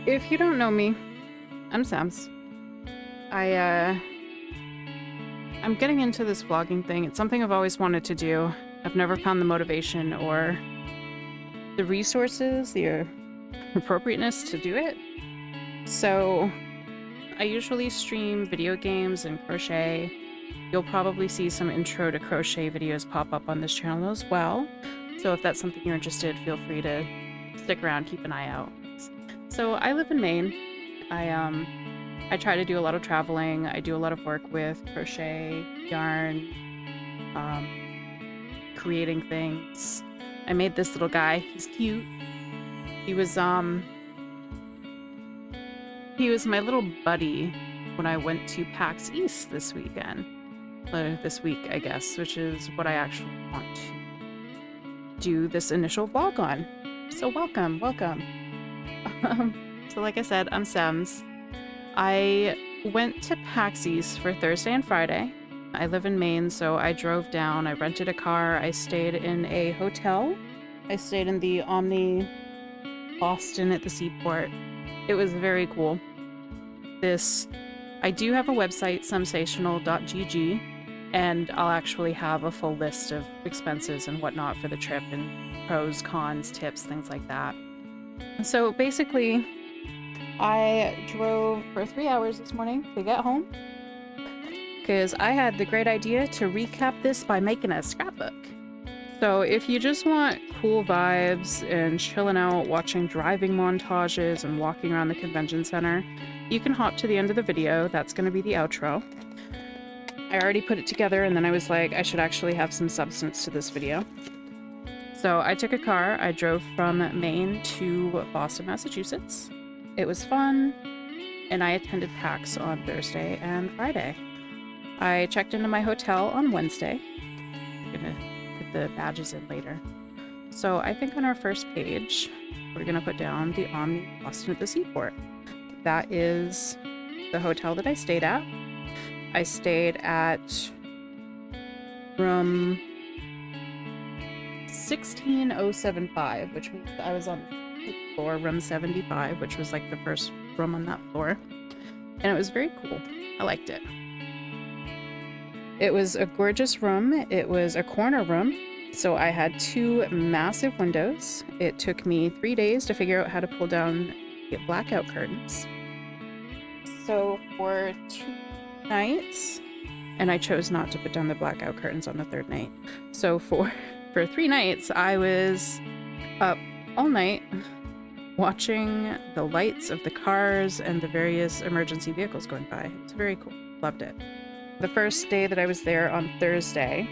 If you don't know me, I'm Sams. I'm getting into this vlogging thing. It's something I've always wanted to do. I've never found the motivation or the resources, the appropriateness to do it. So I usually stream video games and crochet. You'll probably see some intro to crochet videos pop up on this channel as well. So if that's something you're interested, feel free to stick around, keep an eye out. So I live in Maine. I try to do a lot of traveling. I do a lot of work with crochet, yarn, creating things. I made this little guy. He's cute. He was my little buddy when I went to PAX East this weekend. This week, I guess, which is what I actually want to do this initial vlog on. So welcome. So like I said, I'm Sams. I went to PAX East for Thursday and Friday. I live in Maine, so I drove down. I rented a car. I stayed in a hotel. I stayed in the Omni Boston at the seaport. It was very cool. I do have a website, sensational.gg, and I'll actually have a full list of expenses and whatnot for the trip and pros, cons, tips, things like that. So basically, I drove for 3 hours this morning to get home because I had the great idea to recap this by making a scrapbook. So if you just want cool vibes and chilling out, watching driving montages and walking around the convention center, you can hop to the end of the video. That's going to be the outro. I already put it together and then I was like, I should actually have some substance to this video. So I took a car. I drove from Maine to Boston, Massachusetts. It was fun, and I attended PAX on Thursday and Friday. I checked into my hotel on Wednesday. I'm gonna put the badges in later. So I think on our first page, we're gonna put down the Omni Boston at the Seaport. That is the hotel that I stayed at. I stayed at room 16075, which means I was on floor, room 75, which was like the first room on that floor, and it was very cool. I liked it. It was a gorgeous room. It was a corner room, so I had 2 massive windows. It took me 3 days to figure out how to pull down the blackout curtains. So for 2 nights, and I chose not to put down the blackout curtains on the 3rd night. So for 3 nights, I was up all night watching the lights of the cars and the various emergency vehicles going by. It's very cool. Loved it. The first day that I was there on Thursday,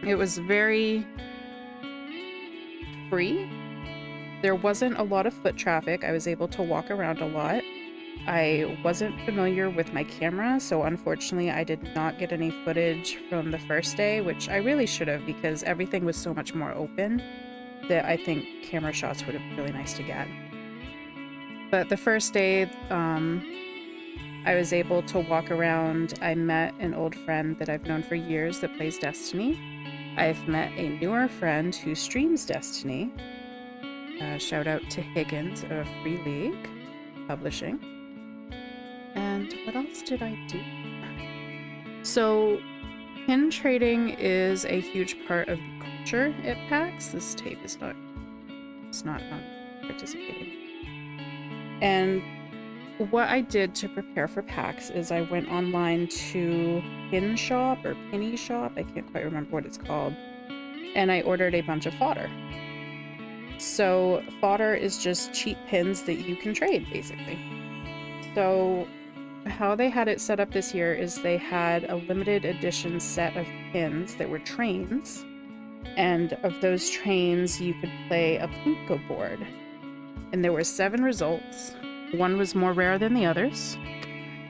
it was very free. There wasn't a lot of foot traffic. I was able to walk around a lot. I wasn't familiar with my camera, so unfortunately I did not get any footage from the first day, which I really should have because everything was so much more open that I think camera shots would have been really nice to get. But the first day, I was able to walk around. I met an old friend that I've known for years that plays Destiny. I've met a newer friend who streams Destiny. Shout out to Higgins of Free League Publishing. And what else did I do? So pin trading is a huge part of the culture at PAX. This tape is not participating. And what I did to prepare for PAX is I went online to Pin Shop or Penny Shop, I can't quite remember what it's called, and I ordered a bunch of fodder. So fodder is just cheap pins that you can trade, basically. So how they had it set up this year is they had a limited edition set of pins that were trains, and of those trains you could play a plinko board. And there were 7 results. One was more rare than the others,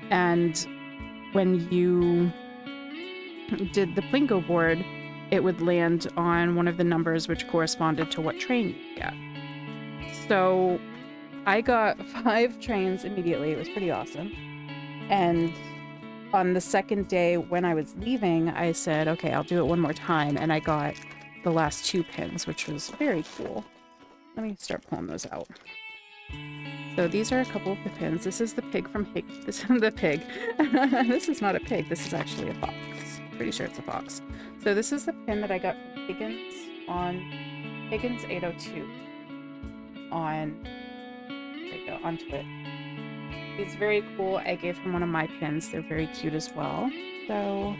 and when you did the plinko board, it would land on one of the numbers which corresponded to what train you got. So I got 5 trains immediately. It was pretty awesome. And on the second day when I was leaving, I said, okay, I'll do it one more time. And I got the last 2 pins, which was very cool. Let me start pulling those out. So these are a couple of the pins. This is the pig from Hig. This is the pig. This is not a pig. This is actually a fox. Pretty sure it's a fox. So this is the pin that I got from Higgins on Higgins 802 on there you go, on Twitch. He's very cool. I gave him one of my pins. They're very cute as well. So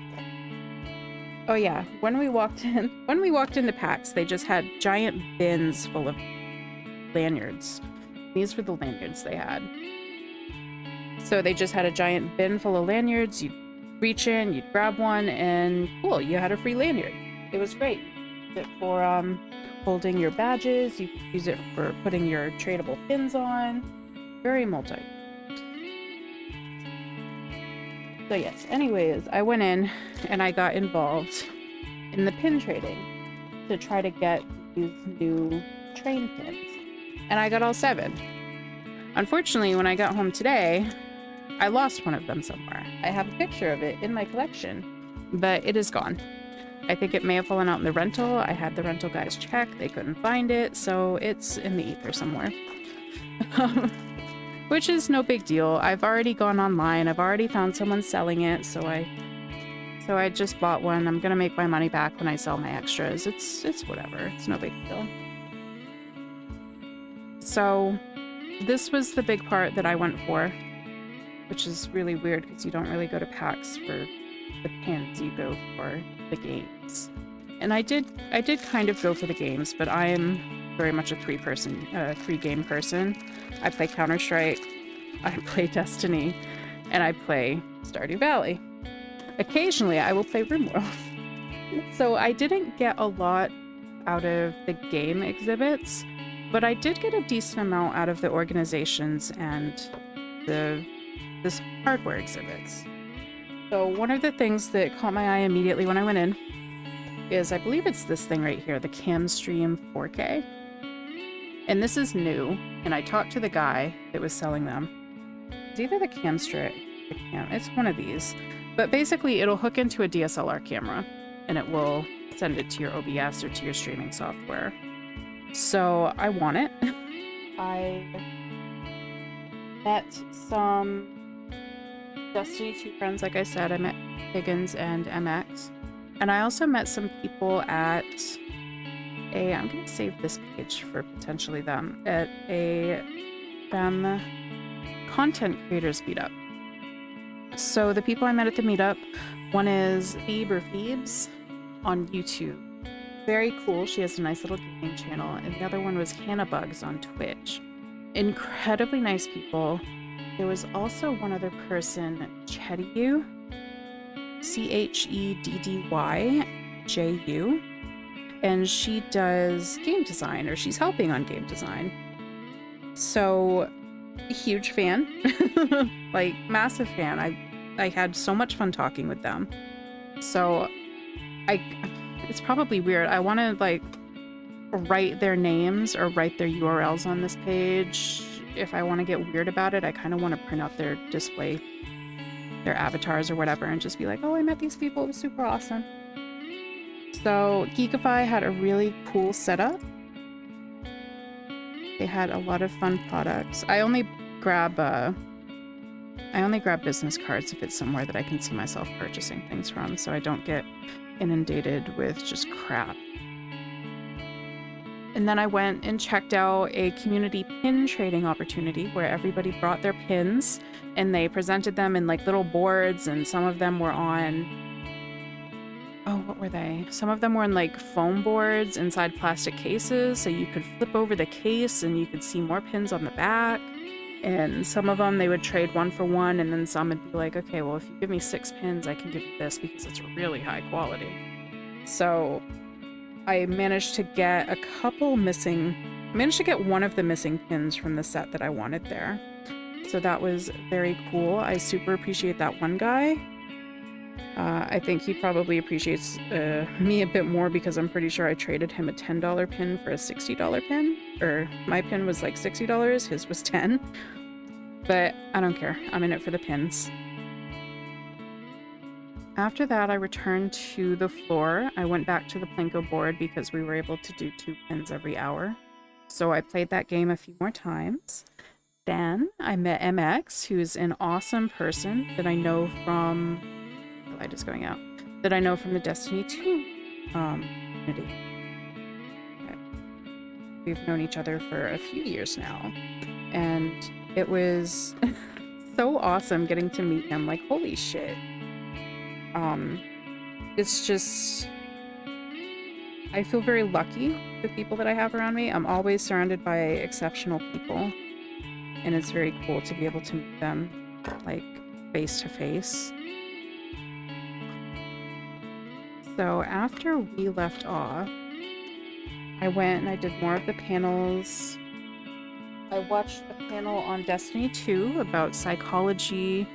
oh yeah, when we walked into PAX, they just had giant bins full of lanyards. These were the lanyards they had. So they just had a giant bin full of lanyards. You'd reach in, you'd grab one, and cool, you had a free lanyard. It was great. Use it for holding your badges. You could use it for putting your tradable pins on. Very multi. So yes, anyways, I went in and I got involved in the pin trading to try to get these new train pins. And I got all 7. Unfortunately, when I got home today, I lost one of them somewhere. I have a picture of it in my collection, but it is gone. I think it may have fallen out in the rental. I had the rental guys check. They couldn't find it, so it's in the ether somewhere. Which is no big deal. I've already gone online. I've already found someone selling it, so I just bought one. I'm gonna make my money back when I sell my extras. It's whatever. It's no big deal. So this was the big part that I went for, which is really weird because you don't really go to PAX for the pins, you go for the games. And I did kind of go for the games, but I am very much a three-game person. I play Counter-Strike, I play Destiny, and I play Stardew Valley. Occasionally, I will play RimWorld. So I didn't get a lot out of the game exhibits, but I did get a decent amount out of the organizations and this hardware exhibits. So one of the things that caught my eye immediately when I went in is, I believe it's this thing right here, the CamStream 4K. And this is new, and I talked to the guy that was selling them. It's either the it's one of these. But basically, it'll hook into a DSLR camera, and it will send it to your OBS or to your streaming software. So I want it. I met some Destiny 2 friends, like I said. I met Higgins and MX. And I also met some people at I'm going to save this page for potentially them, at a content creators meetup. So the people I met at the meetup, one is Phoebes on YouTube. Very cool. She has a nice little gaming channel. And the other one was Hannah Bugs on Twitch. Incredibly nice people. There was also one other person, Chedyu, CHEDDYJU, and she does game design, or she's helping on game design. So, huge fan, like massive fan. I had so much fun talking with them. So, it's probably weird. I want to like write their names or write their URLs on this page. If I want to get weird about it, I kind of want to print out their display, their avatars or whatever, and just be like, oh, I met these people. It was super awesome. So Geekify had a really cool setup. They had a lot of fun products. I only grab business cards if it's somewhere that I can see myself purchasing things from, so I don't get inundated with just crap. And then I went and checked out a community pin trading opportunity where everybody brought their pins and they presented them in like little boards, and some of them were on, what were they? Some of them were in like foam boards inside plastic cases, so you could flip over the case and you could see more pins on the back. And some of them they would trade 1 for 1, and then some would be like, okay, well, if you give me 6 pins, I can give you this because it's really high quality. So I managed to get one of the missing pins from the set that I wanted there. So that was very cool. I super appreciate that one guy. I think he probably appreciates me a bit more because I'm pretty sure I traded him a $10 pin for a $60 pin. Or my pin was like $60, his was $10. But I don't care. I'm in it for the pins. After that, I returned to the floor. I went back to the Plinko board because we were able to do 2 pins every hour. So I played that game a few more times. then I met MX, who's an awesome person that I know from... The light is going out. That I know from the Destiny 2 community. We've known each other for a few years now. And it was so awesome getting to meet him. Like, holy shit. It's just... I feel very lucky, the people that I have around me. I'm always surrounded by exceptional people. And it's very cool to be able to meet them, like, face to face. So after we left off, I went and I did more of the panels. I watched a panel on Destiny 2 about psychology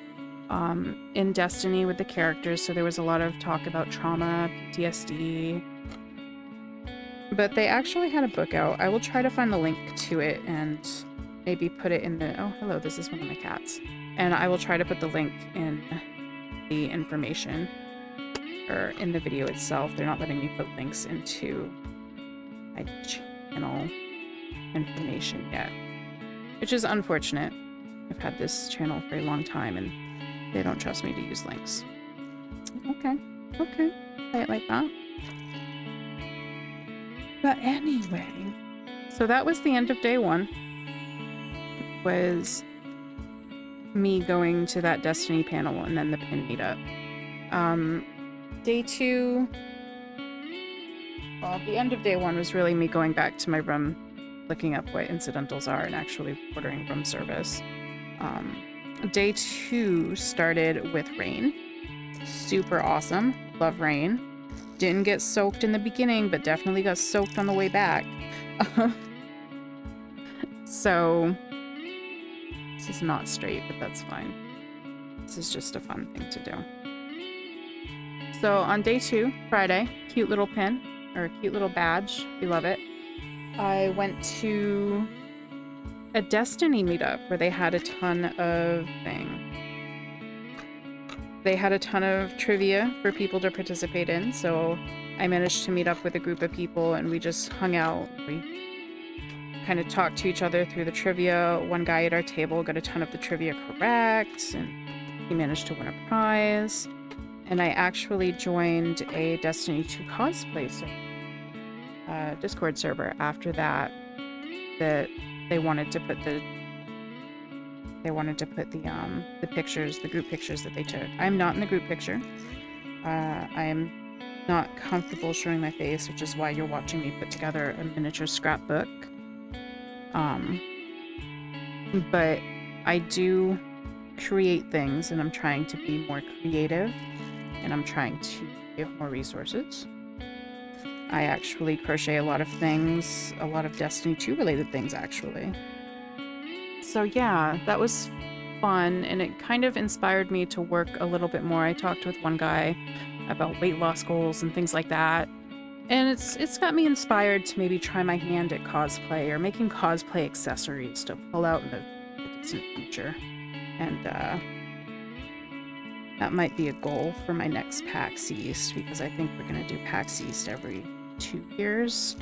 in Destiny with the characters. So there was a lot of talk about trauma, PTSD. But they actually had a book out. I will try to find the link to it and maybe put it in the... Oh, hello, this is one of my cats. And I will try to put the link in the information, or in the video itself. They're not letting me put links into my channel information yet, which is unfortunate. I've had this channel for a long time and they don't trust me to use links. Okay, okay, play it like that. But anyway, so that was the end of day one. Was me going to that Destiny panel and then the pin meetup. Day two, well, the end of day one was really me going back to my room, looking up what incidentals are and actually ordering room service. Day two started with rain. Super awesome. Love rain. Didn't get soaked in the beginning, but definitely got soaked on the way back. So, this is not straight, but that's fine. This is just a fun thing to do. So on day two, Friday, cute little pin, or cute little badge. We love it. I went to a Destiny meetup where they had a ton of They had a ton of trivia for people to participate in, so I managed to meet up with a group of people and we just hung out. We kind of talked to each other through the trivia. One guy at our table got a ton of the trivia correct, and he managed to win a prize. And I actually joined a Destiny 2 cosplay Discord server after that they wanted to put the pictures, the group pictures that they took. I'm not in the group picture. I am not comfortable showing my face, which is why you're watching me put together a miniature scrapbook. But I do create things, and I'm trying to be more creative, and I'm trying to give more resources. I actually crochet a lot of things, a lot of Destiny 2 related things, actually. So yeah, that was fun, and it kind of inspired me to work a little bit more. I talked with one guy about weight loss goals and things like that, and it's got me inspired to maybe try my hand at cosplay or making cosplay accessories to pull out in the distant future. And that might be a goal for my next PAX East, because I think we're going to do PAX East every 2 years,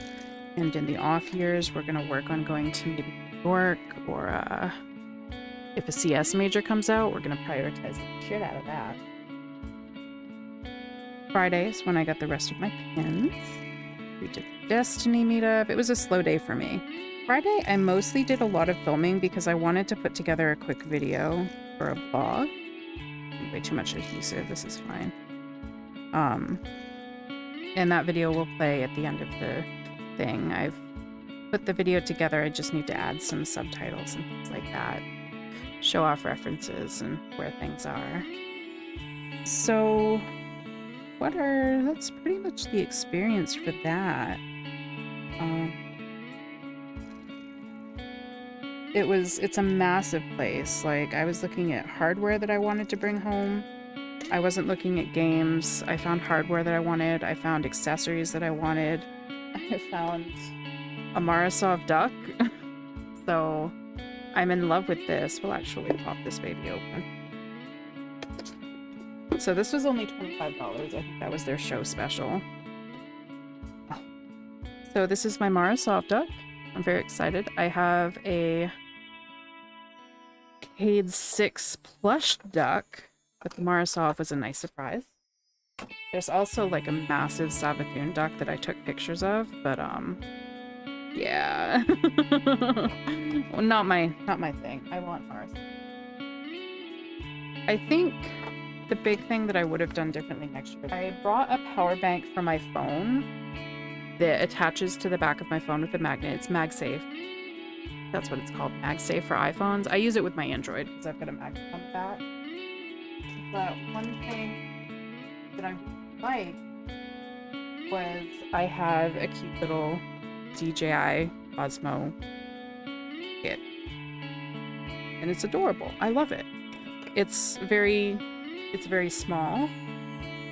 and in the off years we're going to work on going to maybe New York, or if a CS major comes out, we're going to prioritize the shit out of that. Fridays, when I got the rest of my pins, we did the Destiny meetup. It was a slow day for me. Friday, I mostly did a lot of filming because I wanted to put together a quick video for a vlog. Way too much adhesive, this is fine. And that video will play at the end of the thing. I've put the video together, I just need to add some subtitles and things like that. Show off references and where things are. So, that's pretty much the experience for that. It's a massive place. Like, I was looking at hardware that I wanted to bring home. I wasn't looking at games. I found hardware that I wanted. I found accessories that I wanted. I found a Marasov duck. So I'm in love with this. We'll actually pop this baby open. So this was only $25. I think that was their show special. So this is my Marasov duck. I'm very excited. I have a Arcade 6 plush duck, but the Marasov was a nice surprise. There's also like a massive Savathun duck that I took pictures of, but yeah. Well, not my thing. I want Mars. I think the big thing that I would have done differently next year, I brought a power bank for my phone that attaches to the back of my phone with a magnet. It's MagSafe. That's what it's called, MagSafe for iPhones. I use it with my Android because I've got a magnet on the back. But one thing that I like was I have a cute little DJI Osmo kit. And it's adorable. I love it. It's very small.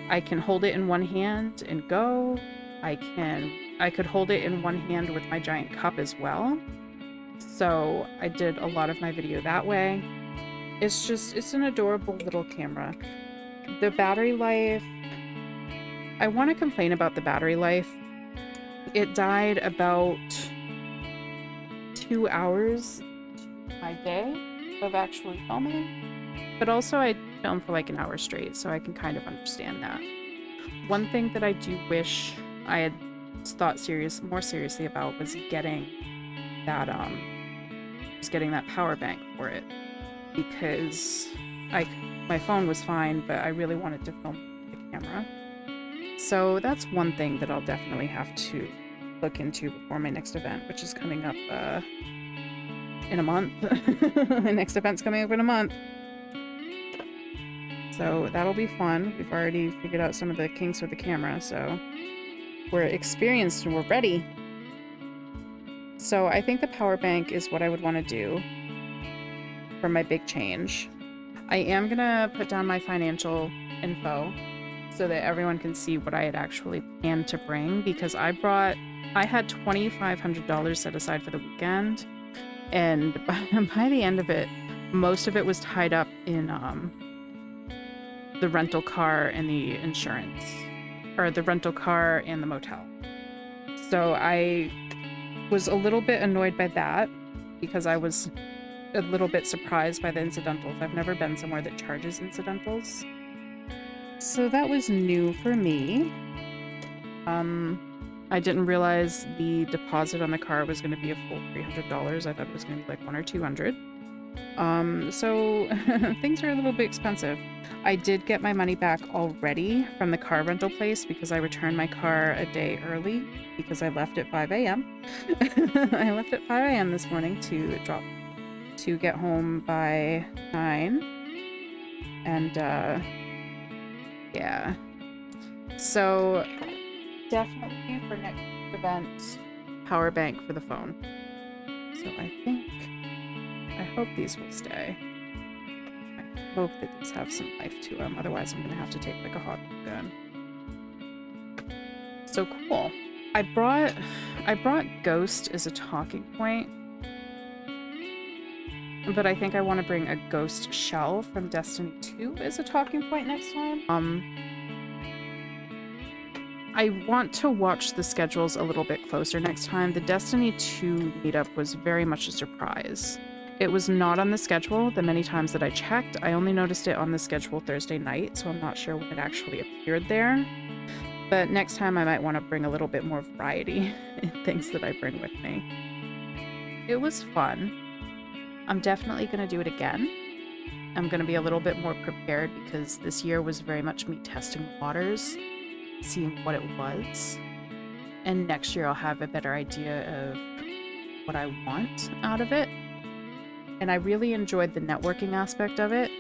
I can hold it in one hand and go. I could hold it in one hand with my giant cup as well. So I did a lot of my video that way. It's an adorable little camera. The battery life, I want to complain about the battery life. It died about 2 hours my day of actually filming, but also I filmed for like an hour straight, so I can kind of understand that. One thing that I do wish I had thought more seriously about was getting that power bank for it, because my phone was fine, but I really wanted to film the camera. So that's one thing that I'll definitely have to look into before my next event, which is coming up in a month. My next event's coming up in a month. So that'll be fun. We've already figured out some of the kinks with the camera, so we're experienced and we're ready. So I think the power bank is what I would want to do for my big change. I am gonna put down my financial info so that everyone can see what I had actually planned to bring, because I had $2,500 set aside for the weekend, and by the end of it, most of it was tied up in the rental car and the insurance, or the rental car and the motel. So I was a little bit annoyed by that, because I was a little bit surprised by the incidentals. I've never been somewhere that charges incidentals. So that was new for me. I didn't realize the deposit on the car was going to be a full $300. I thought it was going to be like $100 or $200. So things are a little bit expensive. I did get my money back already from the car rental place, because I returned my car a day early because I left at 5 a.m. I left at 5 a.m. this morning to get home by 9. And yeah. So definitely for next event, power bank for the phone. So I hope these will stay. I hope that these have some life to them. Otherwise, I'm gonna have to take like a hot gun. So cool. I brought Ghost as a talking point, but I think I want to bring a Ghost shell from Destiny 2 as a talking point next time. I want to watch the schedules a little bit closer next time. The Destiny 2 meetup was very much a surprise. It was not on the schedule the many times that I checked. I only noticed it on the schedule Thursday night, so I'm not sure when it actually appeared there. But next time I might want to bring a little bit more variety in things that I bring with me. It was fun. I'm definitely going to do it again. I'm going to be a little bit more prepared, because this year was very much me testing the waters, seeing what it was. And next year I'll have a better idea of what I want out of it. And I really enjoyed the networking aspect of it,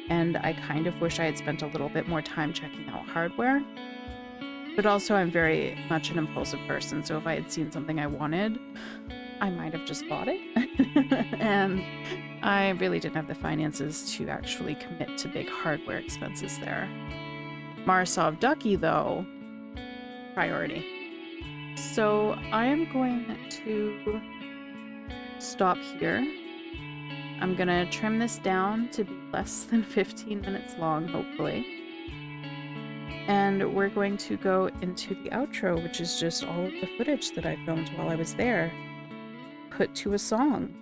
and I kind of wish I had spent a little bit more time checking out hardware. But also I'm very much an impulsive person, so if I had seen something I wanted, I might have just bought it. And I really didn't have the finances to actually commit to big hardware expenses there. Marasov Ducky, though, priority. So I am going to stop here. I'm gonna trim this down to be less than 15 minutes long, hopefully. And we're going to go into the outro, which is just all of the footage that I filmed while I was there, put to a song.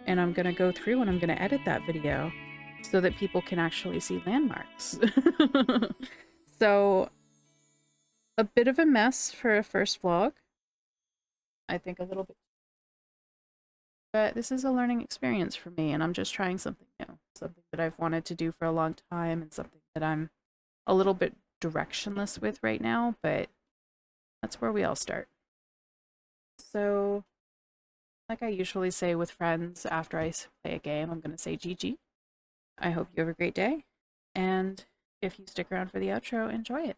and I'm gonna go through and I'm gonna edit that video so that people can actually see landmarks. So, a bit of a mess for a first vlog. I think a little bit, but this is a learning experience for me, and I'm just trying something new, something that I've wanted to do for a long time, and something that I'm a little bit directionless with right now, but that's where we all start. So, like I usually say with friends after I play a game, I'm going to say GG. I hope you have a great day, and if you stick around for the outro, enjoy it.